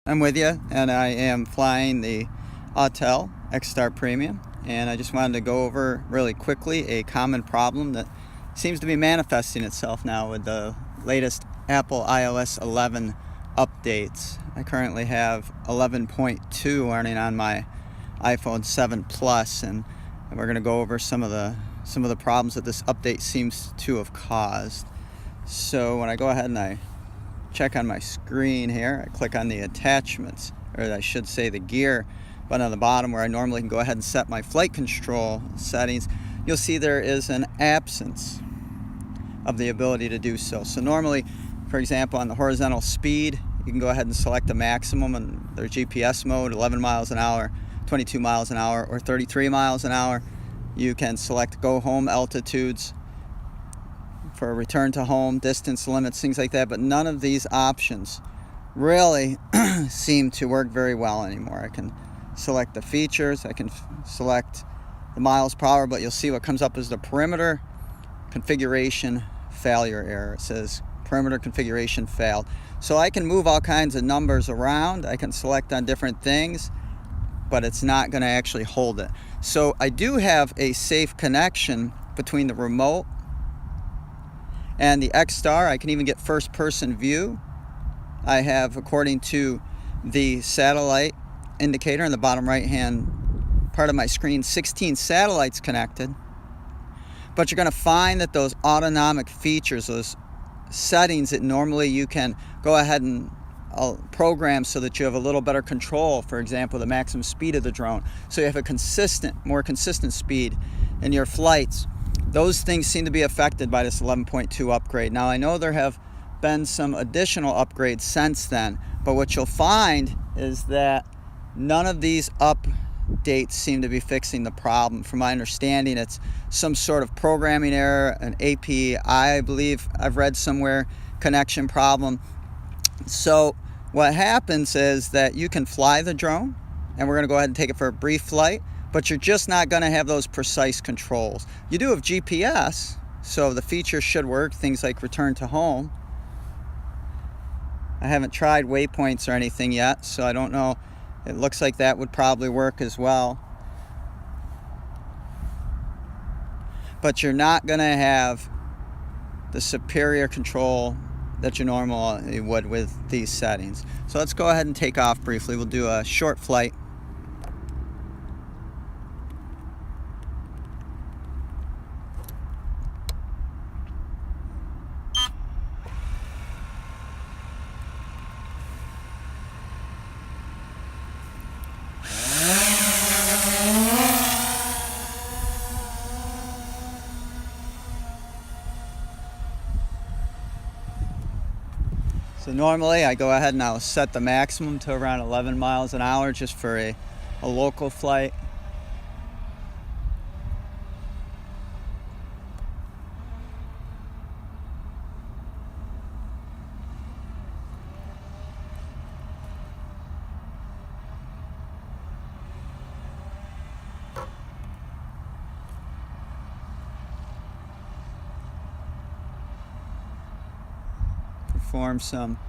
I'm with you, and I am flying the Autel X-Star Premium, and I just wanted to go over really quickly a common problem that seems to be manifesting itself now with the latest Apple iOS 11 updates. I currently have 11.2 running on my iPhone 7 Plus, and we're going to go over some of the problems that this update seems to have caused. So when I go ahead and I check on my screen here, I click on the attachments, or I should say the gear button on the bottom where I normally can go ahead and set my flight control settings. You'll see there is an absence of the ability to do so. So normally, for example, on the horizontal speed, you can go ahead and select the maximum in their GPS mode, 11 miles an hour, 22 miles an hour, or 33 miles an hour. You can select go home altitudes for return to home, distance limits, things like that, but none of these options really seem to work very well anymore. I can select the features, I can select the miles per hour, but you'll see what comes up as the perimeter configuration failure error. It says perimeter configuration failed. So I can move all kinds of numbers around, I can select on different things, but it's not going to actually hold it. So I do have a safe connection between the remote and the X-Star. I can even get first person view. I have, according to the satellite indicator in the bottom right hand part of my screen, 16 satellites connected. But you're going to find that those autonomic features, those settings that normally you can go ahead and program so that you have a little better control, for example, the maximum speed of the drone, so you have a more consistent speed in your flights. Those things seem to be affected by this 11.2 upgrade. Now, I know there have been some additional upgrades since then, but what you'll find is that none of these updates seem to be fixing the problem. From my understanding, it's some sort of programming error, an API, I believe I've read somewhere, connection problem. So what happens is that you can fly the drone, and we're going to go ahead and take it for a brief flight, but you're just not going to have those precise controls. You do have GPS, so the features should work, things like return to home. I haven't tried waypoints or anything yet, so I don't know. It looks like that would probably work as well. But you're not going to have the superior control that you normally would with these settings. So let's go ahead and take off briefly. We'll do a short flight. So normally I go ahead and I'll set the maximum to around 11 miles an hour just for a local flight. Perform some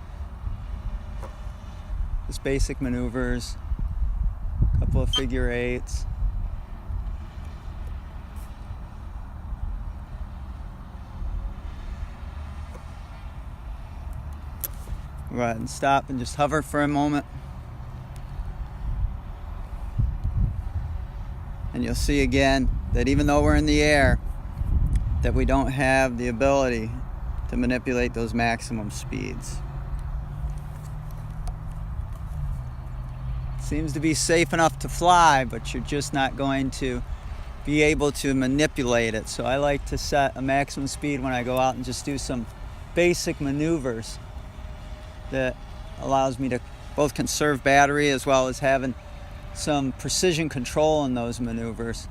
just basic maneuvers, a couple of figure eights. Go ahead and stop and just hover for a moment. And you'll see again that even though we're in the air, that we don't have the ability to manipulate those maximum speeds. Seems to be safe enough to fly, but you're just not going to be able to manipulate it. So I like to set a maximum speed when I go out and just do some basic maneuvers that allows me to both conserve battery as well as having some precision control in those maneuvers.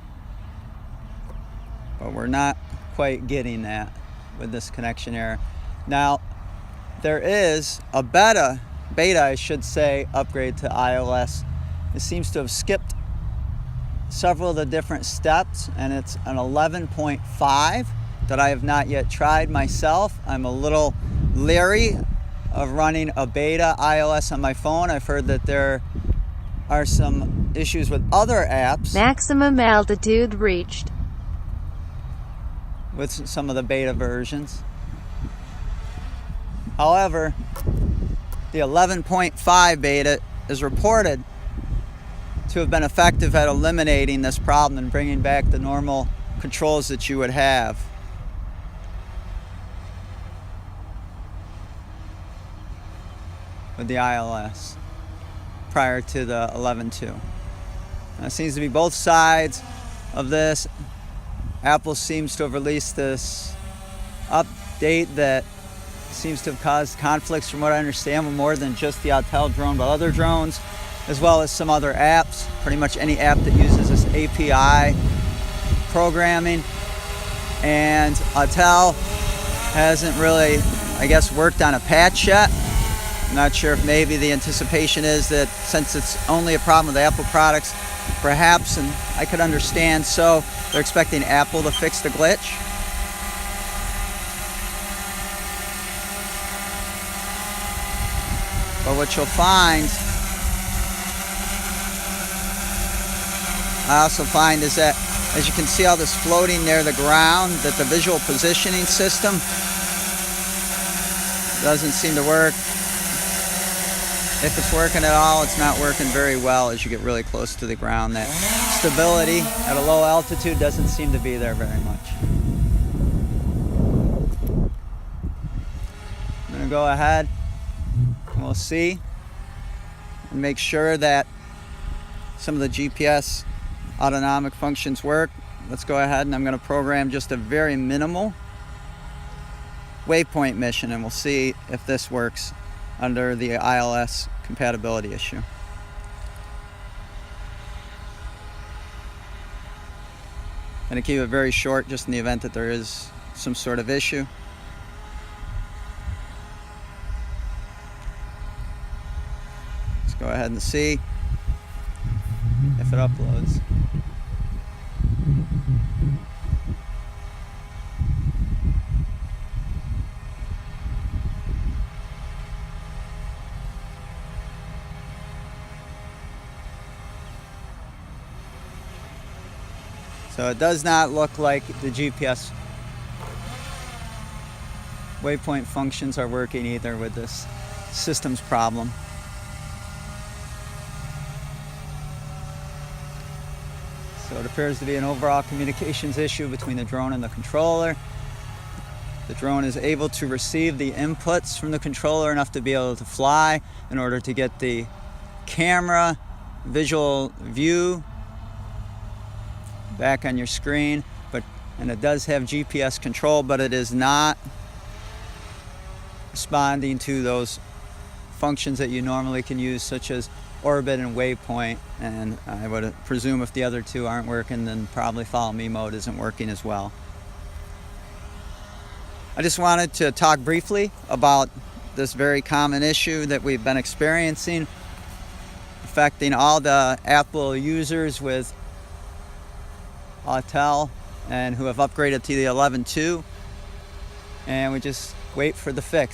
But we're not quite getting that with this connection error. Now, there is a beta I should say, upgrade to iOS. It seems to have skipped several of the different steps, and it's an 11.5 that I have not yet tried myself. I'm a little leery of running a beta iOS on my phone. I've heard that there are some issues with other apps. Maximum altitude reached. With some of the beta versions. However, the 11.5 beta is reported to have been effective at eliminating this problem and bringing back the normal controls that you would have. With the iOS prior to the 11.2. Now, it seems to be both sides of this. Apple seems to have released this update that seems to have caused conflicts, from what I understand, with more than just the Autel drone, but other drones, as well as some other apps. Pretty much any app that uses this API programming. And Autel hasn't really, I guess, worked on a patch yet. I'm not sure if maybe the anticipation is that since it's only a problem with Apple products, perhaps, and I could understand, so they're expecting Apple to fix the glitch. But what you'll find, I also find, is that as you can see all this floating near the ground, that the visual positioning system doesn't seem to work. If it's working at all, it's not working very well as you get really close to the ground. That stability at a low altitude doesn't seem to be there very much. I'm going to go ahead and we'll see and make sure that some of the GPS autonomic functions work. Let's go ahead and I'm going to program just a very minimal waypoint mission, and we'll see if this works under the iOS compatibility issue. I'm going to keep it very short just in the event that there is some sort of issue. Let's go ahead and see if it uploads. So it does not look like the GPS waypoint functions are working either with this systems problem. So it appears to be an overall communications issue between the drone and the controller. The drone is able to receive the inputs from the controller enough to be able to fly in order to get the camera visual view back on your screen, and it does have GPS control, but it is not responding to those functions that you normally can use, such as orbit and waypoint. And I would presume if the other two aren't working, then probably follow me mode isn't working as well. I just wanted to talk briefly about this very common issue that we've been experiencing, affecting all the Apple users with Autel and who have upgraded to the 11.2, and we just wait for the fix.